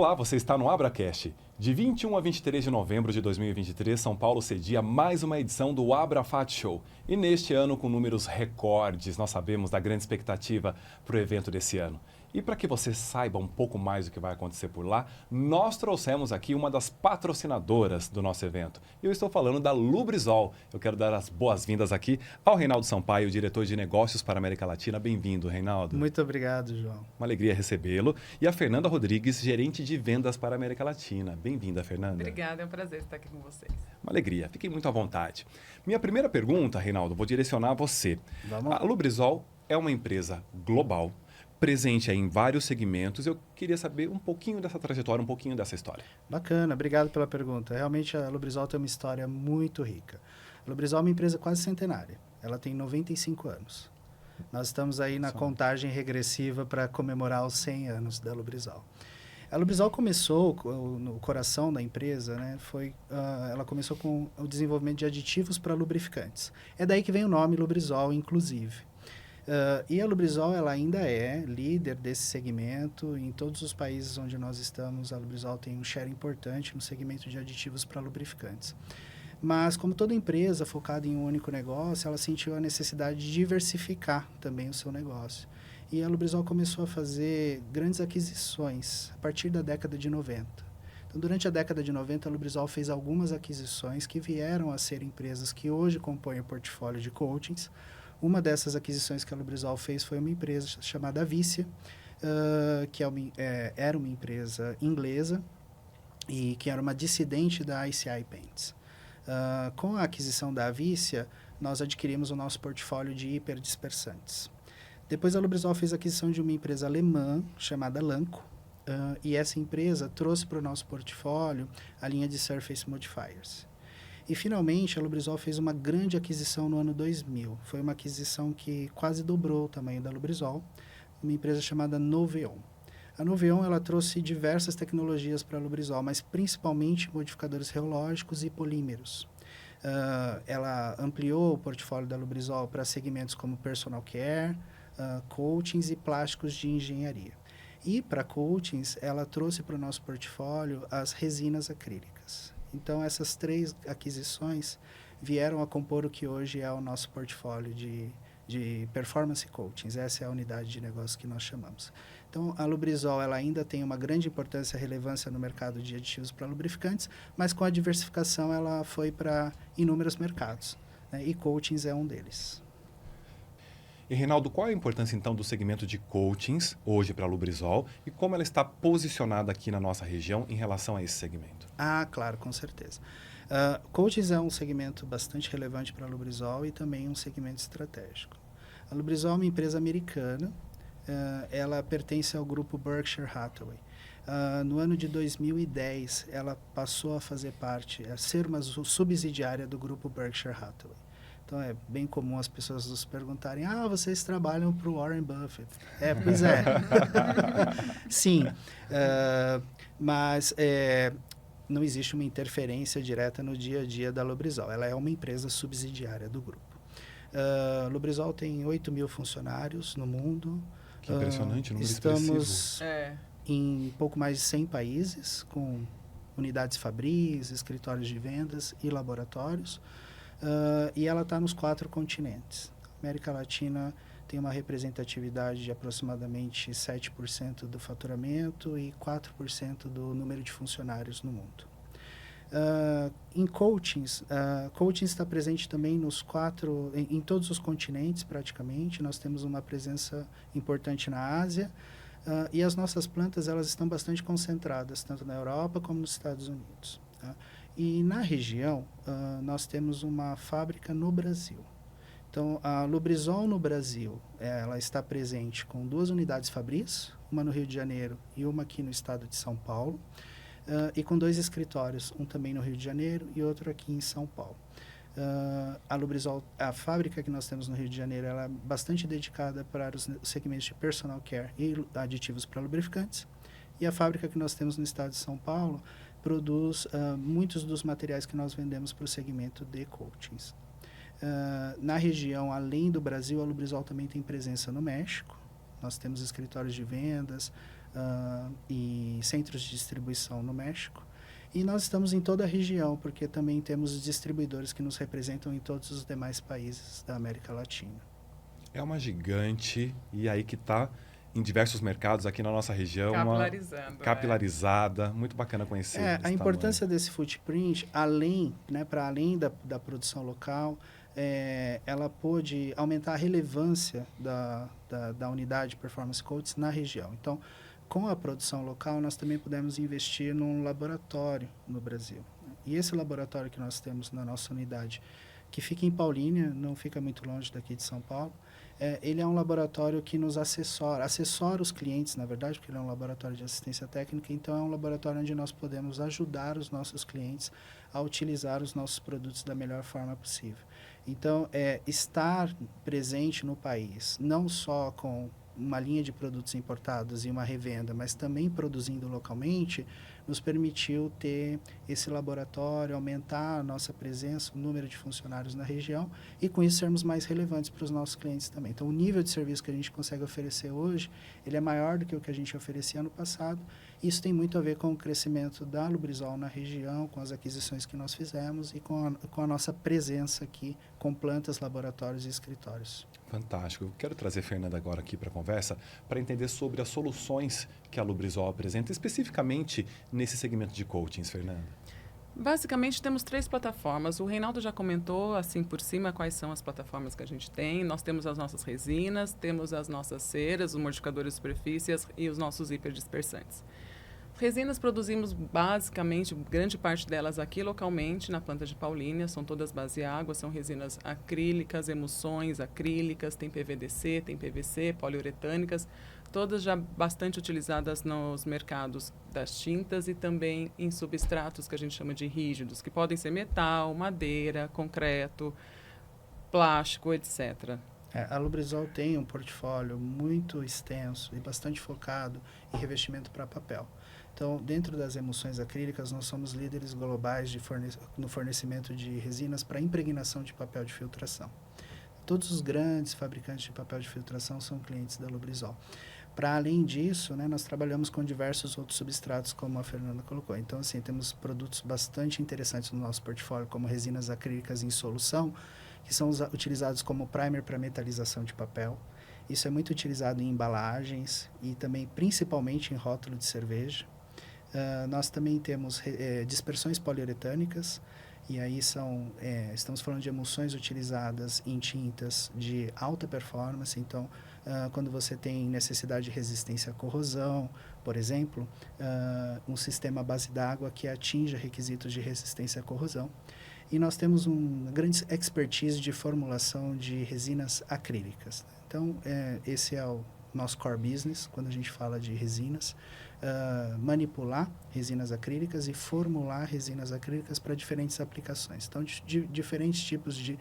Olá, você está no AbraCast. De 21 a 23 de novembro de 2023, São Paulo cedia mais uma edição do AbraFat Show. E neste ano, com números recordes, nós sabemos da grande expectativa para o evento desse ano. E para que você saiba um pouco mais do que vai acontecer por lá, nós trouxemos aqui uma das patrocinadoras do nosso evento. Eu estou falando da Lubrizol. Eu quero dar as boas-vindas aqui ao Reinaldo Sampaio, diretor de negócios para a América Latina. Bem-vindo, Reinaldo. Muito obrigado, João. Uma alegria recebê-lo. E a Fernanda Rodrigues, gerente de vendas para a América Latina. Bem-vinda, Fernanda. Obrigada, é um prazer estar aqui com vocês. Uma alegria. Fiquem muito à vontade. Minha primeira pergunta, Reinaldo, vou direcionar a você. Vamos lá. A Lubrizol é uma empresa global, presente aí em vários segmentos. Eu queria saber um pouquinho dessa trajetória, um pouquinho dessa história. Bacana, obrigado pela pergunta. Realmente a Lubrizol tem uma história muito rica. A Lubrizol é uma empresa quase centenária. Ela tem 95 anos. Nós estamos aí na contagem regressiva para comemorar os 100 anos da Lubrizol. A Lubrizol começou, no coração da empresa, né, ela começou com o desenvolvimento de aditivos para lubrificantes. É daí que vem o nome Lubrizol, inclusive. E a Lubrizol ela ainda é líder desse segmento. Em todos os países onde nós estamos, a Lubrizol tem um share importante no segmento de aditivos para lubrificantes. Mas, como toda empresa focada em um único negócio, ela sentiu a necessidade de diversificar também o seu negócio. E a Lubrizol começou a fazer grandes aquisições a partir da década de 90. Então, durante a década de 90, a Lubrizol fez algumas aquisições que vieram a ser empresas que hoje compõem o portfólio de coatings. Uma dessas aquisições que a Lubrizol fez foi uma empresa chamada Avícia, que era uma empresa inglesa e que era uma dissidente da ICI Paints. Com a aquisição da Avícia, nós adquirimos o nosso portfólio de hiperdispersantes. Depois a Lubrizol fez a aquisição de uma empresa alemã chamada Lanco, e essa empresa trouxe para o nosso portfólio a linha de Surface Modifiers. E, finalmente, a Lubrizol fez uma grande aquisição no ano 2000. Foi uma aquisição que quase dobrou o tamanho da Lubrizol, uma empresa chamada Noveon. A Noveon ela trouxe diversas tecnologias para a Lubrizol, mas principalmente modificadores reológicos e polímeros. Ela ampliou o portfólio da Lubrizol para segmentos como personal care, coatings e plásticos de engenharia. E para coatings, ela trouxe para o nosso portfólio as resinas acrílicas. Então, essas três aquisições vieram a compor o que hoje é o nosso portfólio de performance coatings. Essa é a unidade de negócio que nós chamamos. Então, a Lubrizol ela ainda tem uma grande importância e relevância no mercado de aditivos para lubrificantes, mas com a diversificação ela foi para inúmeros mercados, né? E coatings é um deles. E, Reinaldo, qual é a importância, então, do segmento de coatings hoje para a Lubrizol e como ela está posicionada aqui na nossa região em relação a esse segmento? Claro, com certeza. Coatings é um segmento bastante relevante para a Lubrizol e também um segmento estratégico. A Lubrizol é uma empresa americana, ela pertence ao grupo Berkshire Hathaway. No ano de 2010, ela passou a fazer parte, a ser uma subsidiária do grupo Berkshire Hathaway. Então, é bem comum as pessoas nos perguntarem, vocês trabalham para o Warren Buffett. Pois é. Sim, mas não existe uma interferência direta no dia a dia da Lubrizol. Ela é uma empresa subsidiária do grupo. A Lubrizol tem 8 mil funcionários no mundo. Que impressionante, número Estamos expressivo. Em pouco mais de 100 países, com unidades fabris, escritórios de vendas e laboratórios. E ela está nos 4 continentes. A América Latina tem uma representatividade de aproximadamente 7% do faturamento e 4% do número de funcionários no mundo. Em coatings, coatings está presente também em todos os continentes praticamente. Nós temos uma presença importante na Ásia e as nossas plantas elas estão bastante concentradas tanto na Europa como nos Estados Unidos. Tá? E na região, nós temos uma fábrica no Brasil. Então, a Lubrizol no Brasil, ela está presente com 2 unidades fabris, uma no Rio de Janeiro e uma aqui no estado de São Paulo, e com 2 escritórios, um também no Rio de Janeiro e outro aqui em São Paulo. A Lubrizol, a fábrica que nós temos no Rio de Janeiro, ela é bastante dedicada para os segmentos de personal care e aditivos para lubrificantes, e a fábrica que nós temos no estado de São Paulo produz muitos dos materiais que nós vendemos para o segmento de coatings. Na região, além do Brasil, a Lubrizol também tem presença no México. Nós temos escritórios de vendas e centros de distribuição no México. E nós estamos em toda a região, porque também temos distribuidores que nos representam em todos os demais países da América Latina. É uma gigante e aí que está em diversos mercados aqui na nossa região. Capilarizada. Muito bacana conhecer. A importância desse footprint, para além da produção local, ela pôde aumentar a relevância da unidade Performance Coatings na região. Então, com a produção local, nós também pudemos investir num laboratório no Brasil. E esse laboratório que nós temos na nossa unidade, que fica em Paulínia, não fica muito longe daqui de São Paulo, ele é um laboratório que nos assessora os clientes, na verdade, porque ele é um laboratório de assistência técnica, então é um laboratório onde nós podemos ajudar os nossos clientes a utilizar os nossos produtos da melhor forma possível. Então, estar presente no país, não só com uma linha de produtos importados e uma revenda, mas também produzindo localmente, nos permitiu ter esse laboratório, aumentar a nossa presença, o número de funcionários na região e, com isso, sermos mais relevantes para os nossos clientes também. Então, o nível de serviço que a gente consegue oferecer hoje, ele é maior do que o que a gente oferecia no passado. Isso tem muito a ver com o crescimento da Lubrizol na região, com as aquisições que nós fizemos e com a nossa presença aqui, com plantas, laboratórios e escritórios. Fantástico. Eu quero trazer a Fernanda agora aqui para a conversa para entender sobre as soluções que a Lubrizol apresenta, especificamente nesse segmento de coatings, Fernanda. Basicamente, temos 3 plataformas. O Reinaldo já comentou, assim, por cima, quais são as plataformas que a gente tem. Nós temos as nossas resinas, temos as nossas ceras, os modificadores de superfícies e os nossos hiperdispersantes. Resinas produzimos basicamente, grande parte delas aqui localmente, na planta de Paulínia, são todas base água, são resinas acrílicas, emulsões acrílicas, tem PVDC, tem PVC, poliuretânicas, todas já bastante utilizadas nos mercados das tintas e também em substratos que a gente chama de rígidos, que podem ser metal, madeira, concreto, plástico, etc. A Lubrizol tem um portfólio muito extenso e bastante focado em revestimento para papel. Então, dentro das emulsões acrílicas, nós somos líderes globais no fornecimento de resinas para impregnação de papel de filtração. Todos os grandes fabricantes de papel de filtração são clientes da Lubrizol. Para além disso, nós trabalhamos com diversos outros substratos, como a Fernanda colocou. Então, assim, temos produtos bastante interessantes no nosso portfólio, como resinas acrílicas em solução, que são utilizados como primer para metalização de papel. Isso é muito utilizado em embalagens e também, principalmente, em rótulo de cerveja. Nós também temos dispersões poliuretânicas, e aí estamos falando de emulsões utilizadas em tintas de alta performance. Então, quando você tem necessidade de resistência à corrosão, por exemplo, um sistema à base d'água que atinja requisitos de resistência à corrosão. E nós temos uma grande expertise de formulação de resinas acrílicas. Então, esse é o nosso core business, quando a gente fala de resinas. Manipular resinas acrílicas e formular resinas acrílicas para diferentes aplicações. Então, de diferentes tipos de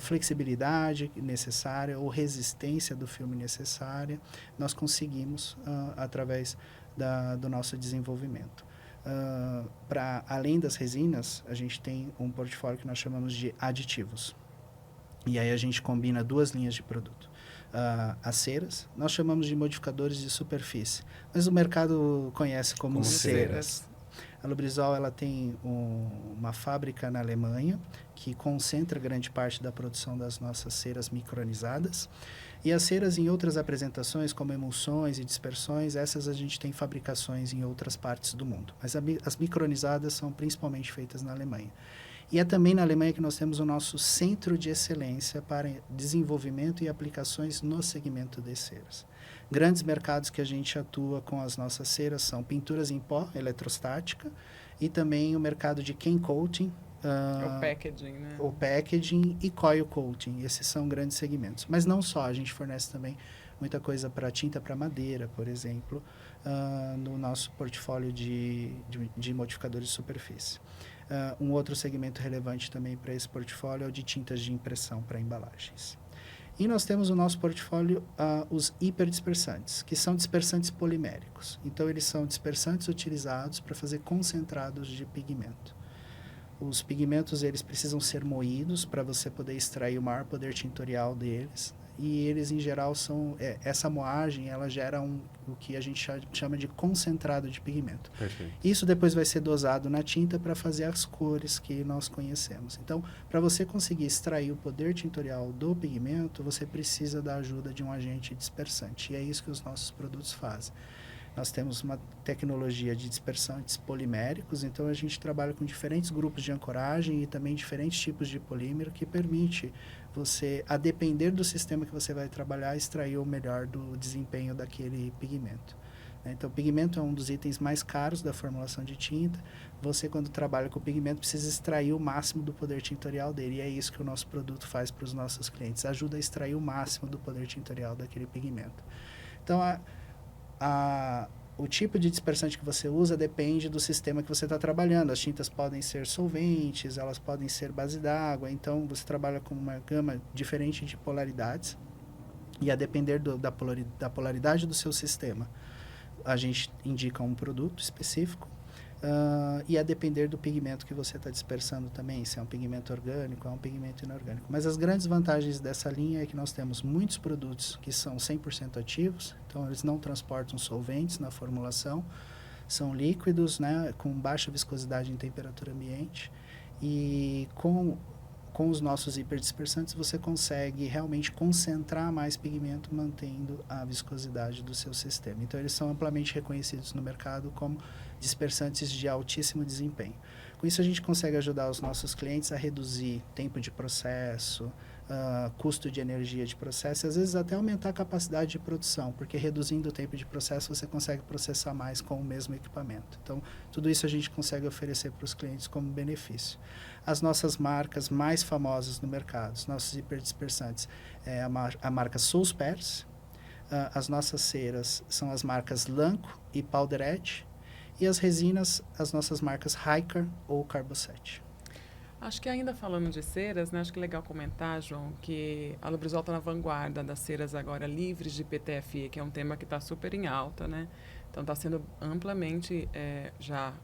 flexibilidade necessária ou resistência do filme necessária, nós conseguimos através do nosso desenvolvimento. Além das resinas, a gente tem um portfólio que nós chamamos de aditivos. E aí a gente combina 2 linhas de produto. As ceras, nós chamamos de modificadores de superfície, mas o mercado conhece como ceras. A Lubrizol ela tem uma fábrica na Alemanha que concentra grande parte da produção das nossas ceras micronizadas. E as ceras em outras apresentações, como emulsões e dispersões, essas a gente tem fabricações em outras partes do mundo. Mas as micronizadas são principalmente feitas na Alemanha. E é também na Alemanha que nós temos o nosso centro de excelência para desenvolvimento e aplicações no segmento de ceras. Grandes mercados que a gente atua com as nossas ceras são pinturas em pó, eletrostática, e também o mercado de can coating, o packaging, né? O packaging e coil coating. Esses são grandes segmentos. Mas não só, a gente fornece também muita coisa para tinta para madeira, por exemplo, no nosso portfólio de modificadores de superfície. Um outro segmento relevante também para esse portfólio é o de tintas de impressão para embalagens. E nós temos no nosso portfólio os hiperdispersantes, que são dispersantes poliméricos. Então, eles são dispersantes utilizados para fazer concentrados de pigmento. Os pigmentos eles precisam ser moídos para você poder extrair o maior poder tintorial deles. e eles em geral são essa moagem, ela gera o que a gente chama de concentrado de pigmento. Perfeito. Isso depois vai ser dosado na tinta para fazer as cores que nós conhecemos. Então, para você conseguir extrair o poder tintorial do pigmento, você precisa da ajuda de um agente dispersante, e é isso que os nossos produtos fazem. Nós temos uma tecnologia de dispersantes poliméricos, então a gente trabalha com diferentes grupos de ancoragem e também diferentes tipos de polímero que permite você, a depender do sistema que você vai trabalhar, extrair o melhor do desempenho daquele pigmento. Então, o pigmento é um dos itens mais caros da formulação de tinta. Você, quando trabalha com o pigmento, precisa extrair o máximo do poder tintorial dele, e é isso que o nosso produto faz para os nossos clientes, ajuda a extrair o máximo do poder tintorial daquele pigmento. Então, o tipo de dispersante que você usa depende do sistema que você está trabalhando. As tintas podem ser solventes, elas podem ser base d'água, então você trabalha com uma gama diferente de polaridades, e a depender da polaridade do seu sistema, a gente indica um produto específico, e a depender do pigmento que você está dispersando também, se é um pigmento orgânico, é um pigmento inorgânico. Mas as grandes vantagens dessa linha é que nós temos muitos produtos que são 100% ativos, então eles não transportam solventes na formulação, são líquidos, né, com baixa viscosidade em temperatura ambiente, e com os nossos hiperdispersantes você consegue realmente concentrar mais pigmento mantendo a viscosidade do seu sistema. Então eles são amplamente reconhecidos no mercado como dispersantes de altíssimo desempenho. Com isso a gente consegue ajudar os nossos clientes a reduzir tempo de processo, custo de energia de processo, e às vezes até aumentar a capacidade de produção, porque reduzindo o tempo de processo você consegue processar mais com o mesmo equipamento. Então, tudo isso a gente consegue oferecer para os clientes como benefício. As nossas marcas mais famosas no mercado, os nossos hiperdispersantes, é a marca Soulspers, as nossas ceras são as marcas Lanco e Powder Edge, e as resinas, as nossas marcas Ryker ou Carboset. Acho que ainda falando de ceras, né, acho que é legal comentar, João, que a Lubrizol está na vanguarda das ceras agora livres de PTFE, que é um tema que está super em alta, né? Então está sendo amplamente já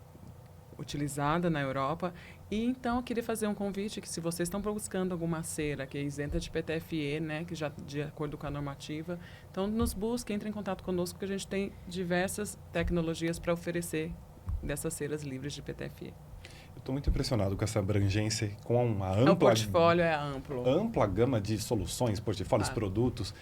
utilizada na Europa. E então eu queria fazer um convite que se vocês estão buscando alguma cera que é isenta de PTFE, né, que já de acordo com a normativa, então nos busquem, entre em contato conosco, que a gente tem diversas tecnologias para oferecer dessas ceras livres de PTFE. Eu estou muito impressionado com essa abrangência, com uma O ampla, portfólio é amplo. ampla gama de soluções, portfólios, Claro. produtos.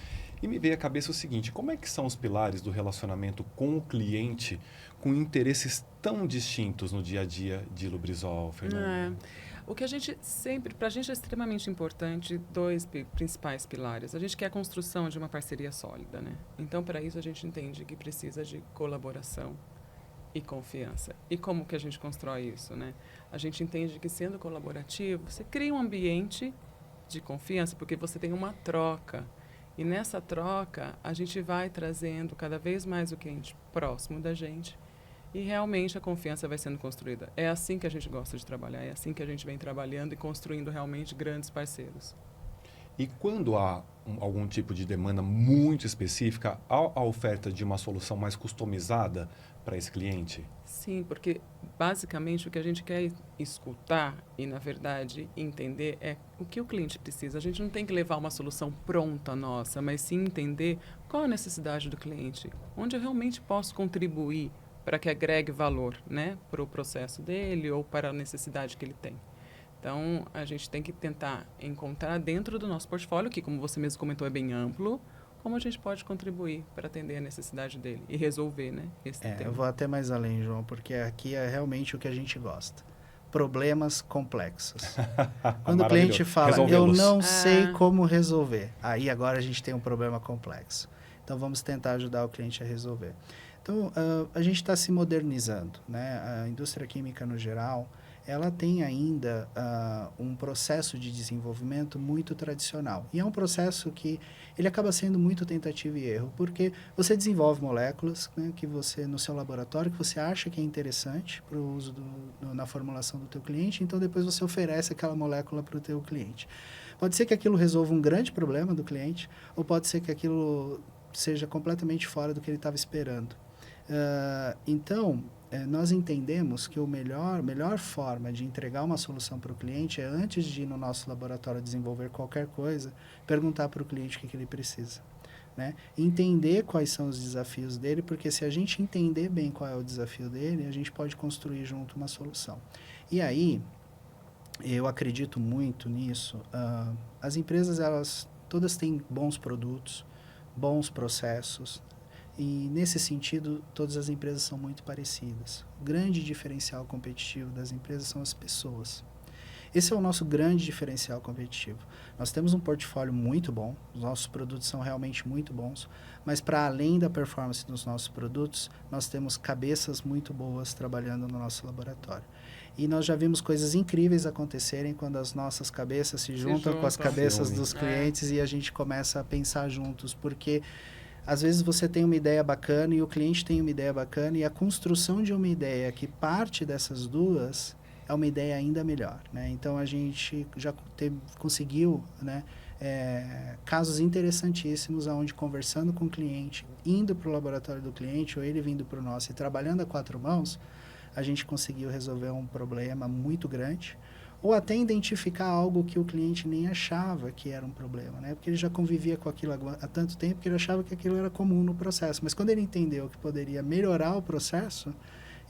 E me veio à cabeça o seguinte, como é que são os pilares do relacionamento com o cliente com interesses tão distintos no dia a dia de Lubrizol, Fernando? O que a gente sempre, para a gente é extremamente importante, dois principais pilares. A gente quer a construção de uma parceria sólida, né? Então, para isso, a gente entende que precisa de colaboração e confiança. E como que a gente constrói isso, né? A gente entende que, sendo colaborativo, você cria um ambiente de confiança, porque você tem uma troca. E nessa troca, a gente vai trazendo cada vez mais o cliente próximo da gente, e realmente a confiança vai sendo construída. É assim que a gente gosta de trabalhar, é assim que a gente vem trabalhando e construindo realmente grandes parceiros. E quando há algum tipo de demanda muito específica, há a oferta de uma solução mais customizada para esse cliente? Sim, porque basicamente o que a gente quer escutar e, na verdade, entender é o que o cliente precisa. A gente não tem que levar uma solução pronta nossa, mas sim entender qual a necessidade do cliente, onde eu realmente posso contribuir para que agregue valor, né, para o processo dele ou para a necessidade que ele tem. Então, a gente tem que tentar encontrar dentro do nosso portfólio, que, como você mesmo comentou, é bem amplo, como a gente pode contribuir para atender a necessidade dele e resolver, né, esse tema. Eu vou até mais além, João, porque aqui é realmente o que a gente gosta. Problemas complexos. Quando o cliente fala, eu não sei como resolver, aí agora a gente tem um problema complexo. Então, vamos tentar ajudar o cliente a resolver. Então, a gente está se modernizando, né? A indústria química, no geral, ela tem ainda um processo de desenvolvimento muito tradicional. E é um processo que ele acaba sendo muito tentativa e erro, porque você desenvolve moléculas, né, que você, no seu laboratório, que você acha que é interessante para o uso na formulação do teu cliente, então depois você oferece aquela molécula para o teu cliente. Pode ser que aquilo resolva um grande problema do cliente, ou pode ser que aquilo seja completamente fora do que ele estava esperando. Então, nós entendemos que a melhor forma de entregar uma solução para o cliente é, antes de ir no nosso laboratório desenvolver qualquer coisa, perguntar para o cliente o que ele precisa. Né? Entender quais são os desafios dele, porque se a gente entender bem qual é o desafio dele, a gente pode construir junto uma solução. E aí, eu acredito muito nisso. As empresas, elas todas têm bons produtos, bons processos, e nesse sentido, todas as empresas são muito parecidas. O grande diferencial competitivo das empresas são as pessoas. Esse é o nosso grande diferencial competitivo. Nós temos um portfólio muito bom, os nossos produtos são realmente muito bons, mas para além da performance dos nossos produtos, nós temos cabeças muito boas trabalhando no nosso laboratório. E nós já vimos coisas incríveis acontecerem quando as nossas cabeças se juntam com as cabeças dos clientes e a gente começa a pensar juntos, porque às vezes você tem uma ideia bacana e o cliente tem uma ideia bacana, e a construção de uma ideia que parte dessas duas é uma ideia ainda melhor, né? Então, a gente já conseguiu, né, casos interessantíssimos onde, conversando com o cliente, indo para o laboratório do cliente ou ele vindo para o nosso e trabalhando a 4 mãos, a gente conseguiu resolver um problema muito grande, ou até identificar algo que o cliente nem achava que era um problema, né? Porque ele já convivia com aquilo há tanto tempo que ele achava que aquilo era comum no processo. Mas quando ele entendeu que poderia melhorar o processo,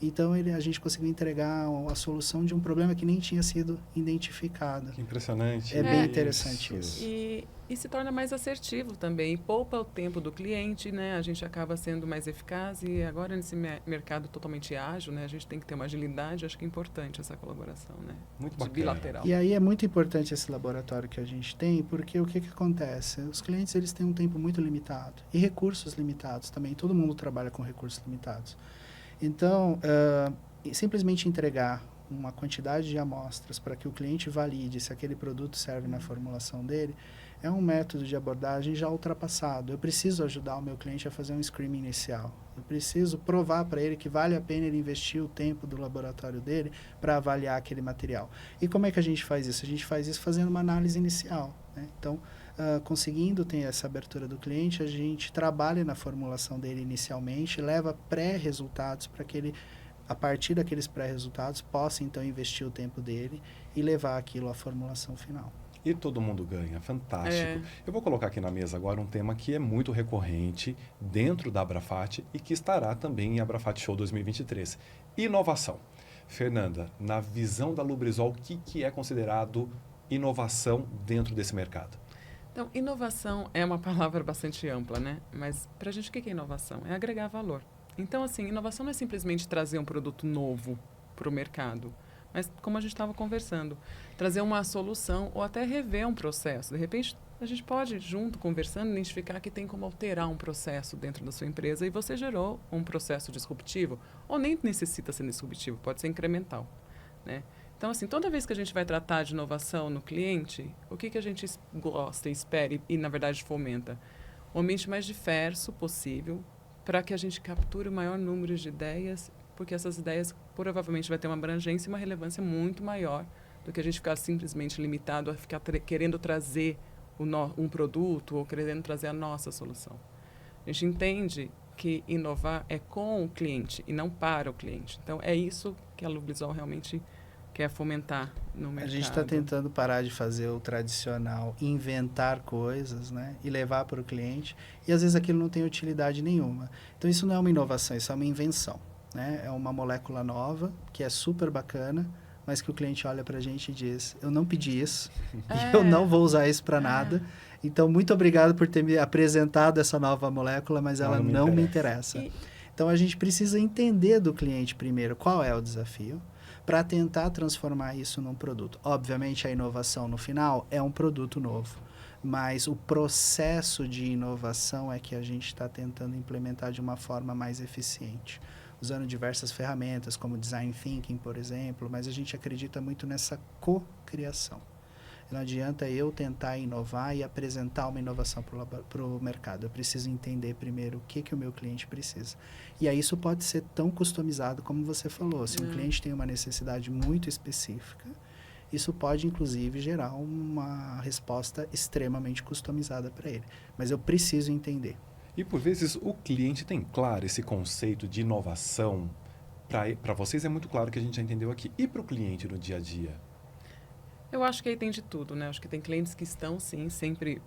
então a gente conseguiu entregar a solução de um problema que nem tinha sido identificado. Que impressionante. É bem interessante isso. E se torna mais assertivo também, e poupa o tempo do cliente, né? A gente acaba sendo mais eficaz, e agora nesse mercado totalmente ágil, né? A gente tem que ter uma agilidade, acho que é importante essa colaboração, né? Muito bacana. Bilateral. E aí é muito importante esse laboratório que a gente tem, porque o que acontece? Os clientes, eles têm um tempo muito limitado e recursos limitados também. Todo mundo trabalha com recursos limitados. Então, simplesmente entregar uma quantidade de amostras para que o cliente valide se aquele produto serve na formulação dele, é um método de abordagem já ultrapassado. Eu preciso ajudar o meu cliente a fazer um screening inicial. Eu preciso provar para ele que vale a pena ele investir o tempo do laboratório dele para avaliar aquele material. E como é que a gente faz isso? A gente faz isso fazendo uma análise inicial, né? Então, conseguindo ter essa abertura do cliente, a gente trabalha na formulação dele inicialmente, leva pré-resultados para que ele, a partir daqueles pré-resultados, possa então investir o tempo dele e levar aquilo à formulação final. E todo mundo ganha, fantástico. Eu vou colocar aqui na mesa agora um tema que é muito recorrente dentro da Abrafat e que estará também em Abrafat Show 2023. Inovação. Fernanda, na visão da Lubrizol, o que é considerado inovação dentro desse mercado? Então, inovação é uma palavra bastante ampla, né? Mas para a gente, o que é inovação? É agregar valor. Então, assim, inovação não é simplesmente trazer um produto novo para o mercado, mas, como a gente estava conversando, trazer uma solução ou até rever um processo. De repente, a gente pode, junto, conversando, identificar que tem como alterar um processo dentro da sua empresa e você gerou um processo disruptivo, ou nem necessita ser disruptivo, pode ser incremental, né? Então, assim, toda vez que a gente vai tratar de inovação no cliente, o que a gente gosta, espera e, na verdade, fomenta? O ambiente mais diverso possível para que a gente capture o maior número de ideias, porque essas ideias provavelmente vai ter uma abrangência e uma relevância muito maior do que a gente ficar simplesmente limitado a ficar querendo trazer um produto ou querendo trazer a nossa solução. A gente entende que inovar é com o cliente e não para o cliente. Então, é isso que a Lubrizol realmente quer fomentar no mercado. A gente está tentando parar de fazer o tradicional, inventar coisas, né, e levar para o cliente, e às vezes aquilo não tem utilidade nenhuma. Então, isso não é uma inovação, isso é uma invenção, né? É uma molécula nova, que é super bacana, mas que o cliente olha para a gente e diz, eu não pedi isso, e eu não vou usar isso para nada, então muito obrigado por ter me apresentado essa nova molécula, mas ela não me interessa. Então, a gente precisa entender do cliente primeiro qual é o desafio, para tentar transformar isso num produto. Obviamente, a inovação no final é um produto novo, mas o processo de inovação é que a gente está tentando implementar de uma forma mais eficiente, usando diversas ferramentas, como Design Thinking, por exemplo, mas a gente acredita muito nessa co-criação. Não adianta eu tentar inovar e apresentar uma inovação para o mercado. Eu preciso entender primeiro o que o meu cliente precisa. E aí isso pode ser tão customizado como você falou. Se um cliente tem uma necessidade muito específica, isso pode, inclusive, gerar uma resposta extremamente customizada para ele. Mas eu preciso entender. E, por vezes, o cliente tem claro esse conceito de inovação Para vocês é muito claro que a gente já entendeu aqui. E para o cliente no dia a dia? Eu acho que aí tem de tudo, né? Acho que tem clientes que estão, sim, sempre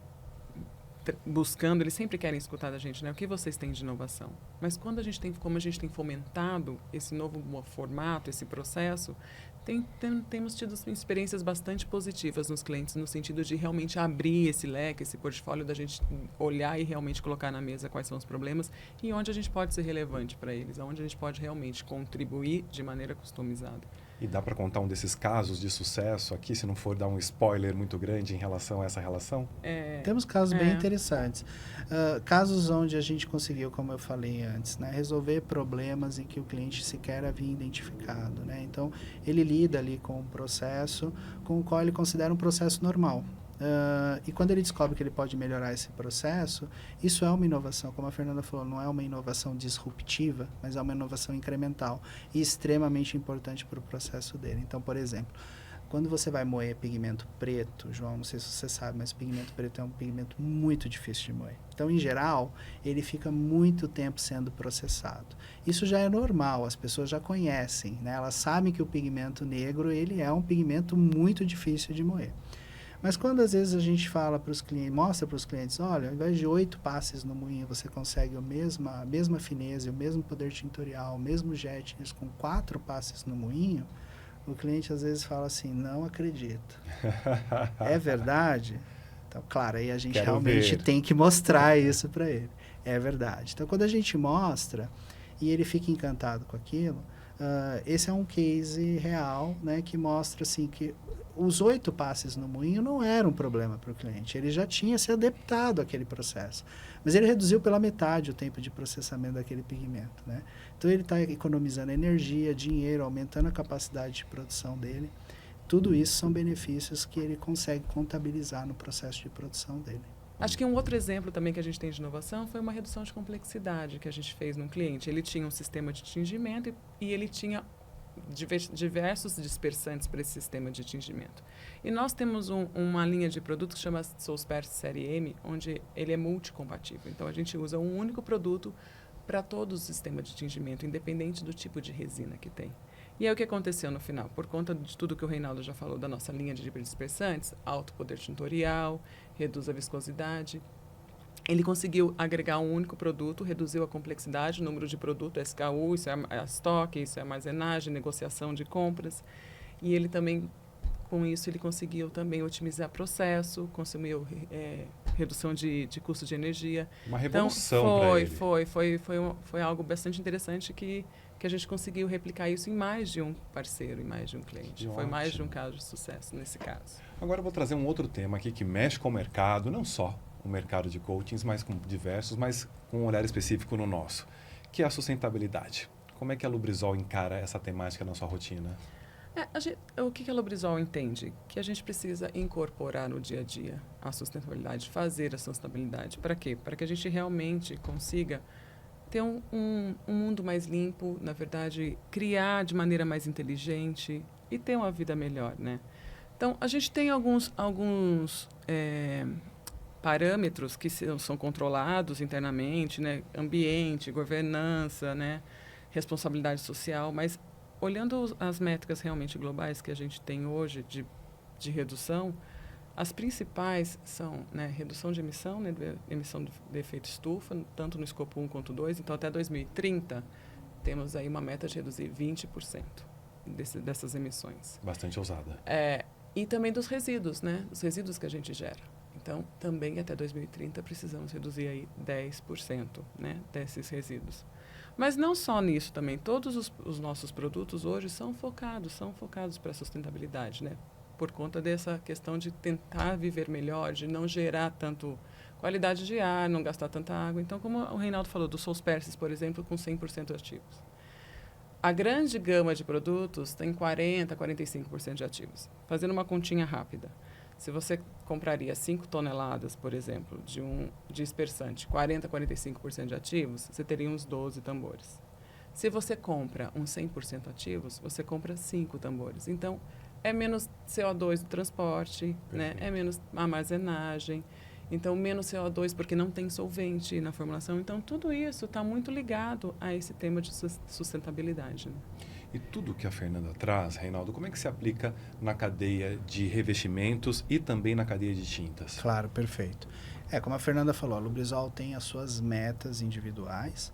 buscando, eles sempre querem escutar da gente, né? O que vocês têm de inovação? Mas quando a gente tem, como a gente tem fomentado esse novo formato, esse processo, temos tido experiências bastante positivas nos clientes, no sentido de realmente abrir esse leque, esse portfólio, da gente olhar e realmente colocar na mesa quais são os problemas e onde a gente pode ser relevante para eles, onde a gente pode realmente contribuir de maneira customizada. E dá para contar um desses casos de sucesso aqui, se não for dar um spoiler muito grande em relação a essa relação? Temos casos bem interessantes. Casos onde a gente conseguiu, como eu falei antes, né, resolver problemas em que o cliente sequer havia identificado. Né? Então, ele lida ali com um processo com o qual ele considera um processo normal. E quando ele descobre que ele pode melhorar esse processo, isso é uma inovação, como a Fernanda falou, não é uma inovação disruptiva, mas é uma inovação incremental e extremamente importante para o processo dele. Então, por exemplo, quando você vai moer pigmento preto, João, não sei se você sabe, mas pigmento preto é um pigmento muito difícil de moer. Então, em geral, ele fica muito tempo sendo processado. Isso já é normal, as pessoas já conhecem, né? Elas sabem que o pigmento negro ele é um pigmento muito difícil de moer. Mas quando às vezes a gente fala para os clientes, mostra para os clientes, olha, ao invés de 8 passes no moinho, você consegue a mesma fineza, o mesmo poder tintorial, o mesmo jetness com 4 passes no moinho, o cliente às vezes fala assim, não acredito. É verdade? Então, claro, aí a gente realmente tem que mostrar isso para ele. É verdade. Então, quando a gente mostra e ele fica encantado com aquilo, esse é um case real, né, que mostra assim que os 8 passes no moinho não era um problema para o cliente. Ele já tinha se adaptado àquele processo. Mas ele reduziu pela metade o tempo de processamento daquele pigmento. Né? Então, ele está economizando energia, dinheiro, aumentando a capacidade de produção dele. Tudo isso são benefícios que ele consegue contabilizar no processo de produção dele. Acho que um outro exemplo também que a gente tem de inovação foi uma redução de complexidade que a gente fez num cliente. Ele tinha um sistema de tingimento e ele tinha diversos dispersantes para esse sistema de tingimento. E nós temos uma linha de produto que chama Soulsperce Série M, onde ele é multicompatível. Então, a gente usa um único produto para todo o sistema de tingimento, independente do tipo de resina que tem. E aí, o que aconteceu no final? Por conta de tudo que o Reinaldo já falou da nossa linha de dispersantes, alto poder tintorial, reduz a viscosidade. Ele conseguiu agregar um único produto, reduziu a complexidade, o número de produto, SKU, isso é estoque, isso é armazenagem, negociação de compras. E ele também, com isso, ele conseguiu também otimizar processo, consumiu redução de custo de energia. Uma revolução para ele. Foi algo bastante interessante que a gente conseguiu replicar isso em mais de um parceiro, em mais de um cliente. Foi mais de um caso de sucesso nesse caso. Agora eu vou trazer um outro tema aqui que mexe com o mercado, não só o mercado de coachings, mas com diversos, mas com um olhar específico no nosso, que é a sustentabilidade. Como é que a Lubrizol encara essa temática na sua rotina? O que a Lubrizol entende? Que a gente precisa incorporar no dia a dia a sustentabilidade, fazer a sustentabilidade. Para quê? Para que a gente realmente consiga ter um mundo mais limpo, na verdade, criar de maneira mais inteligente e ter uma vida melhor, né? Então, a gente tem alguns parâmetros que são controlados internamente, né? Ambiente, governança, né? Responsabilidade social, mas olhando as métricas realmente globais que a gente tem hoje de redução, as principais são, né, redução de emissão, né, emissão de efeito estufa, tanto no escopo 1 quanto 2. Então, até 2030, temos aí uma meta de reduzir 20% dessas emissões. Bastante ousada. E também dos resíduos, né, os resíduos que a gente gera. Então, também até 2030, precisamos reduzir aí 10%, né, desses resíduos. Mas não só nisso também, todos os nossos produtos hoje são focados para a sustentabilidade, né? Por conta dessa questão de tentar viver melhor, de não gerar tanto qualidade de ar, não gastar tanta água. Então, como o Reinaldo falou, dos Soulsperces, por exemplo, com 100% ativos. A grande gama de produtos tem 40%, 45% de ativos. Fazendo uma continha rápida. Se você compraria 5 toneladas, por exemplo, de um dispersante, 40%, 45% de ativos, você teria uns 12 tambores. Se você compra uns 100% ativos, você compra 5 tambores. Então, é menos CO2 do transporte, né? É menos armazenagem. Então, menos CO2 porque não tem solvente na formulação. Então, tudo isso está muito ligado a esse tema de sustentabilidade. Né? E tudo que a Fernanda traz, Reinaldo, como é que se aplica na cadeia de revestimentos e também na cadeia de tintas? Claro, perfeito. Como a Fernanda falou, a Lubrizol tem as suas metas individuais.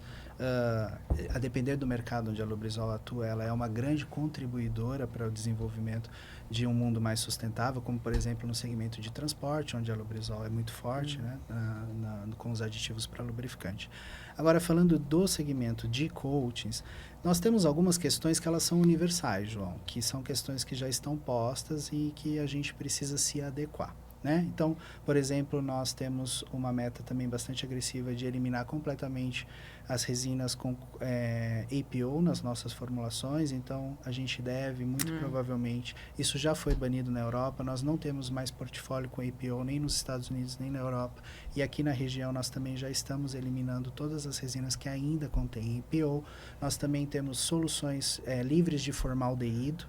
A depender do mercado onde a Lubrizol atua, ela é uma grande contribuidora para o desenvolvimento de um mundo mais sustentável, como, por exemplo, no segmento de transporte, onde a Lubrizol é muito forte, né, com os aditivos para lubrificante. Agora, falando do segmento de coatings, nós temos algumas questões que elas são universais, João, que são questões que já estão postas e que a gente precisa se adequar. Né? Então, por exemplo, nós temos uma meta também bastante agressiva de eliminar completamente as resinas com APO nas nossas formulações. Então, a gente deve, muito provavelmente, isso já foi banido na Europa, nós não temos mais portfólio com APO nem nos Estados Unidos, nem na Europa. E aqui na região nós também já estamos eliminando todas as resinas que ainda contêm APO. Nós também temos soluções livres de formaldeído,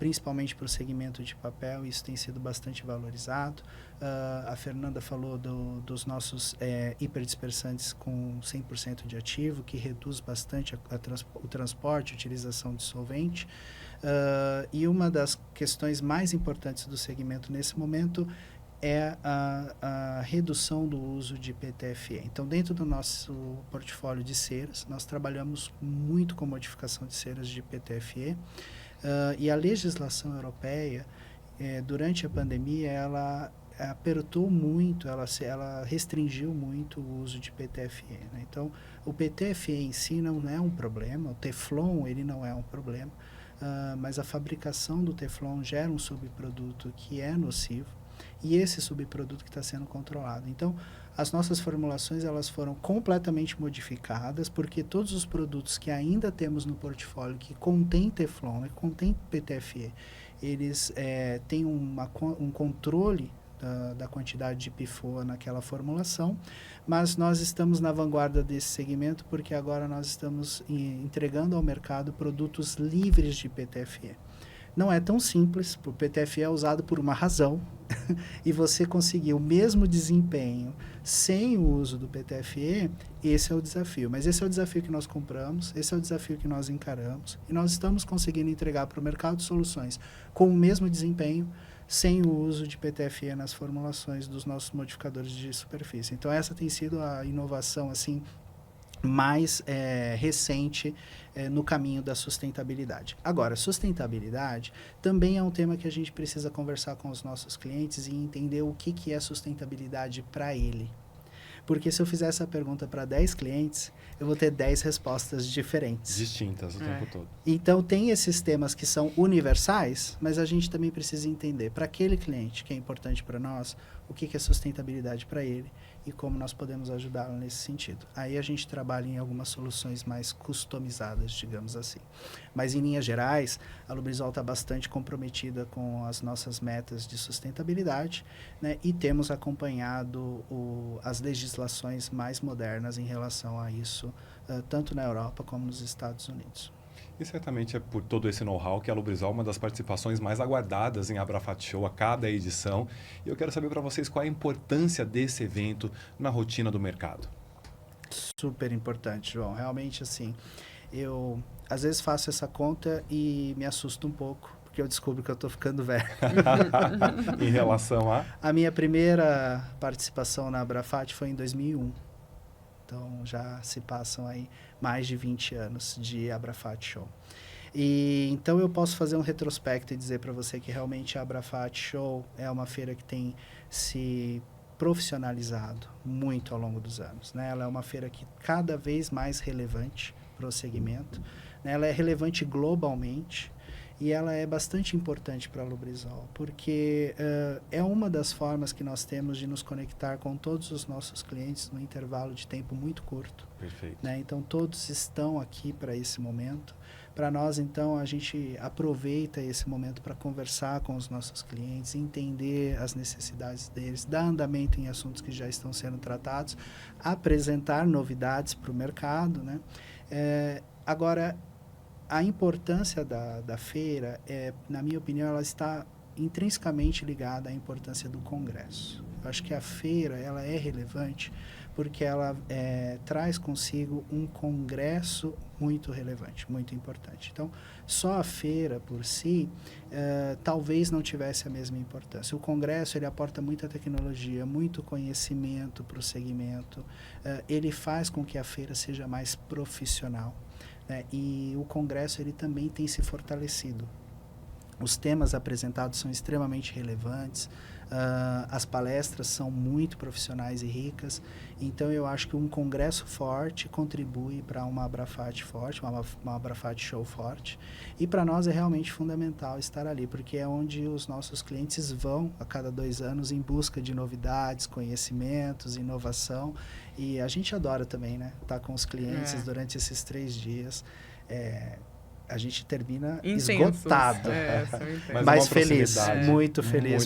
principalmente para o segmento de papel, isso tem sido bastante valorizado. A Fernanda falou dos nossos hiperdispersantes com 100% de ativo, que reduz bastante o transporte, a utilização de solvente. E uma das questões mais importantes do segmento nesse momento é a redução do uso de PTFE. Então, dentro do nosso portfólio de ceras, nós trabalhamos muito com modificação de ceras de PTFE. E a legislação europeia, durante a pandemia, ela apertou muito, ela restringiu muito o uso de PTFE. Né? Então, o PTFE em si não é um problema, o Teflon ele não é um problema, mas a fabricação do Teflon gera um subproduto que é nocivo, e esse subproduto que está sendo controlado. Então, as nossas formulações elas foram completamente modificadas, porque todos os produtos que ainda temos no portfólio que contém Teflon, que contém PTFE, eles têm um controle da quantidade de PFOA naquela formulação, mas nós estamos na vanguarda desse segmento porque agora nós estamos entregando ao mercado produtos livres de PTFE. Não é tão simples, o PTFE é usado por uma razão, e você conseguir o mesmo desempenho sem o uso do PTFE, esse é o desafio. Mas esse é o desafio que nós compramos, esse é o desafio que nós encaramos, e nós estamos conseguindo entregar para o mercado soluções com o mesmo desempenho, sem o uso de PTFE nas formulações dos nossos modificadores de superfície. Então, essa tem sido a inovação, assim, mais recente no caminho da sustentabilidade. Agora, sustentabilidade também é um tema que a gente precisa conversar com os nossos clientes e entender o que é sustentabilidade para ele. Porque se eu fizer essa pergunta para 10 clientes, eu vou ter 10 respostas diferentes. Distintas o tempo todo. Então, tem esses temas que são universais, mas a gente também precisa entender, para aquele cliente que é importante para nós, o que é sustentabilidade para ele e como nós podemos ajudá-lo nesse sentido. Aí a gente trabalha em algumas soluções mais customizadas, digamos assim. Mas, em linhas gerais, a Lubrizol está bastante comprometida com as nossas metas de sustentabilidade, né? E temos acompanhado as legislações mais modernas em relação a isso, tanto na Europa como nos Estados Unidos. E certamente é por todo esse know-how que a Lubrizol é uma das participações mais aguardadas em Abrafat Show a cada edição. E eu quero saber para vocês qual é a importância desse evento na rotina do mercado. Super importante, João. Realmente, assim, eu às vezes faço essa conta e me assusto um pouco, porque eu descubro que eu estou ficando velho. Em relação a? A minha primeira participação na Abrafat foi em 2001. Então, já se passam aí mais de 20 anos de Abrafat Show. E então eu posso fazer um retrospecto e dizer para você que realmente a Abrafat Show é uma feira que tem se profissionalizado muito ao longo dos anos, né? Ela é uma feira que cada vez mais relevante para o segmento, né? Ela é relevante globalmente e ela é bastante importante para a Lubrizol, porque é uma das formas que nós temos de nos conectar com todos os nossos clientes num intervalo de tempo muito curto. Perfeito. Né? Então, todos estão aqui para esse momento. Para nós, então, a gente aproveita esse momento para conversar com os nossos clientes, entender as necessidades deles, dar andamento em assuntos que já estão sendo tratados, apresentar novidades para o mercado, né? Agora, a importância da feira, na minha opinião, ela está intrinsecamente ligada à importância do congresso. Eu acho que a feira ela é relevante porque ela traz consigo um congresso muito relevante, muito importante. Então, só a feira por si talvez não tivesse a mesma importância. O congresso ele aporta muita tecnologia, muito conhecimento para o segmento, ele faz com que a feira seja mais profissional, né? E o congresso ele também tem se fortalecido. Os temas apresentados são extremamente relevantes, as palestras são muito profissionais e ricas, então eu acho que um congresso forte contribui para uma Abrafat forte, uma Abrafat Show forte, e para nós é realmente fundamental estar ali, porque é onde os nossos clientes vão a cada 2 anos em busca de novidades, conhecimentos, inovação, e a gente adora também, né? Estar com os clientes durante esses 3 dias. A gente termina esgotado, mas feliz, muito feliz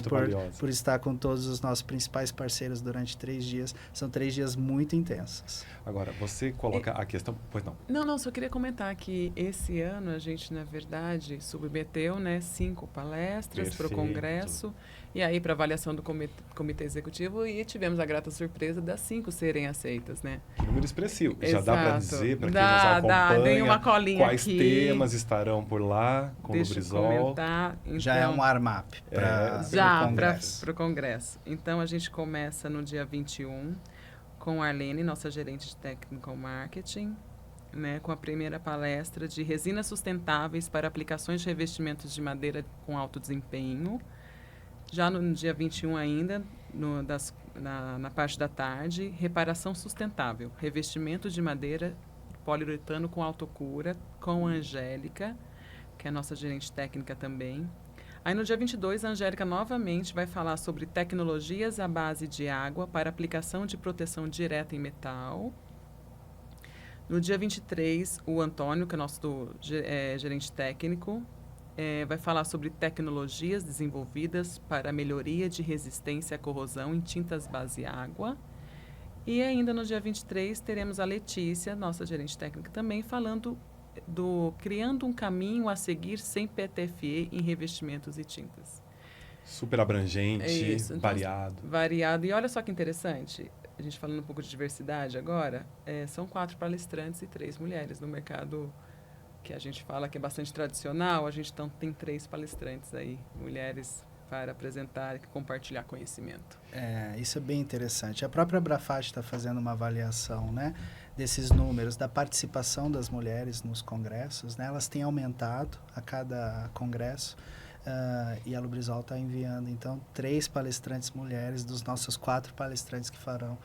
por estar com todos os nossos principais parceiros durante 3 dias. São 3 dias muito intensos. Agora, você coloca a questão... Pois não. Não, só queria comentar que esse ano a gente, na verdade, submeteu 5 palestras para o Congresso e aí para avaliação do comitê executivo e tivemos a grata surpresa das 5 serem aceitas, né? Que número expressivo. Exato. Já dá para dizer, para quem nos acompanha, uma colinha quais aqui. temas estarão por lá com o Lubrizol. Então, já é um warm-up para o Congresso. Então, a gente começa no dia 21 com a Arlene, nossa gerente de Technical Marketing, né, com a primeira palestra de resinas sustentáveis para aplicações de revestimentos de madeira com alto desempenho. Já no dia 21 ainda, na parte da tarde, reparação sustentável, revestimento de madeira poliuretano com autocura, com a Angélica, que é a nossa gerente técnica também. Aí no dia 22, a Angélica novamente vai falar sobre tecnologias à base de água para aplicação de proteção direta em metal. No dia 23, o Antônio, que é nosso gerente técnico, vai falar sobre tecnologias desenvolvidas para melhoria de resistência à corrosão em tintas base água. E ainda no dia 23, teremos a Letícia, nossa gerente técnica também, falando criando um caminho a seguir sem PTFE em revestimentos e tintas. Super abrangente, Então, variado. Variado. E olha só que interessante, a gente falando um pouco de diversidade agora, são 4 palestrantes e 3 mulheres no mercado que a gente fala que é bastante tradicional. A gente tem 3 palestrantes aí, mulheres, para apresentar e compartilhar conhecimento. Isso é bem interessante. A própria Abrafat está fazendo uma avaliação, né, desses números, da participação das mulheres nos congressos, né? Elas têm aumentado a cada congresso e a Lubrizol está enviando, então, 3 palestrantes mulheres dos nossos 4 palestrantes que farão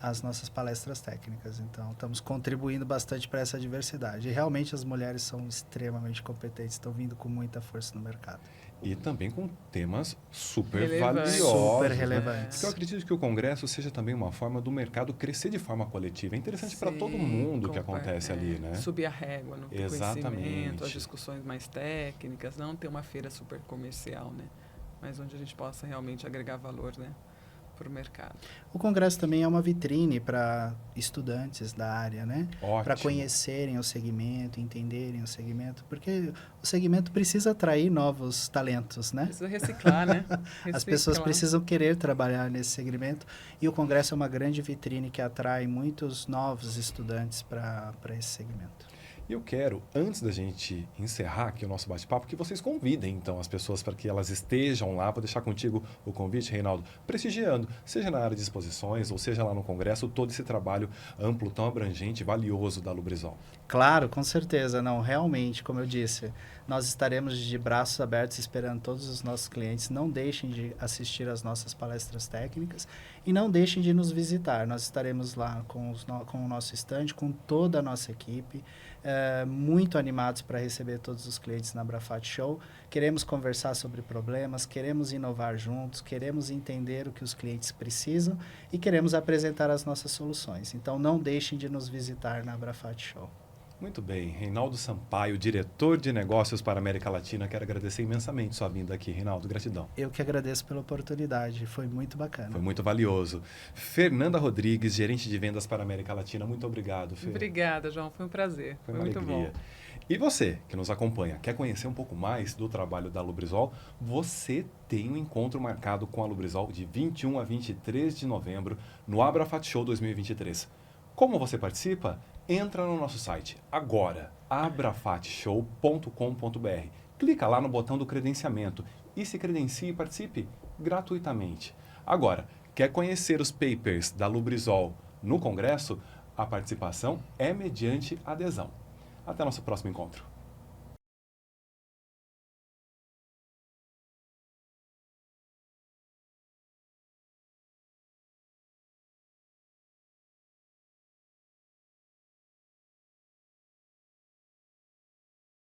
as nossas palestras técnicas. Então, estamos contribuindo bastante para essa diversidade. E realmente as mulheres são extremamente competentes, estão vindo com muita força no mercado. E também com temas super Relevantes. valiosos. Super né? relevantes. Porque eu acredito que o Congresso seja também uma forma do mercado crescer de forma coletiva. É interessante para todo mundo que acontece ali, né? Subir a régua no Exatamente. conhecimento, as discussões mais técnicas, não ter uma feira super comercial, né? Mas onde a gente possa realmente agregar valor, né, para o mercado. O Congresso também é uma vitrine para estudantes da área, né? Para conhecerem o segmento, entenderem o segmento, porque o segmento precisa atrair novos talentos, né? Precisa reciclar, né? As pessoas precisam querer trabalhar nesse segmento e o Congresso é uma grande vitrine que atrai muitos novos estudantes para esse segmento. E eu quero, antes da gente encerrar aqui o nosso bate-papo, que vocês convidem, então, as pessoas para que elas estejam lá. Vou deixar contigo o convite, Reinaldo, prestigiando, seja na área de exposições ou seja lá no Congresso, todo esse trabalho amplo, tão abrangente e valioso da Lubrizol. Claro, com certeza. Não, realmente, como eu disse, nós estaremos de braços abertos esperando todos os nossos clientes. Não deixem de assistir às nossas palestras técnicas e não deixem de nos visitar. Nós estaremos lá com o nosso stand, com toda a nossa equipe, muito animados para receber todos os clientes na Abrafat Show. Queremos conversar sobre problemas, queremos inovar juntos, queremos entender o que os clientes precisam e queremos apresentar as nossas soluções. Então, não deixem de nos visitar na Abrafat Show. Muito bem. Reinaldo Sampaio, diretor de negócios para a América Latina. Quero agradecer imensamente sua vinda aqui, Reinaldo. Gratidão. Eu que agradeço pela oportunidade. Foi muito bacana. Foi muito valioso. Fernanda Rodrigues, gerente de vendas para a América Latina. Muito obrigado, Fê. Obrigada, João. Foi um prazer. Foi uma muito alegria. bom. E você, que nos acompanha, quer conhecer um pouco mais do trabalho da Lubrizol? Você tem um encontro marcado com a Lubrizol de 21 a 23 de novembro no Abrafat Show 2023. Como você participa? Entra no nosso site agora, abrafatshow.com.br. Clica lá no botão do credenciamento e se credencie e participe gratuitamente. Agora, quer conhecer os papers da Lubrizol no Congresso? A participação é mediante adesão. Até nosso próximo encontro.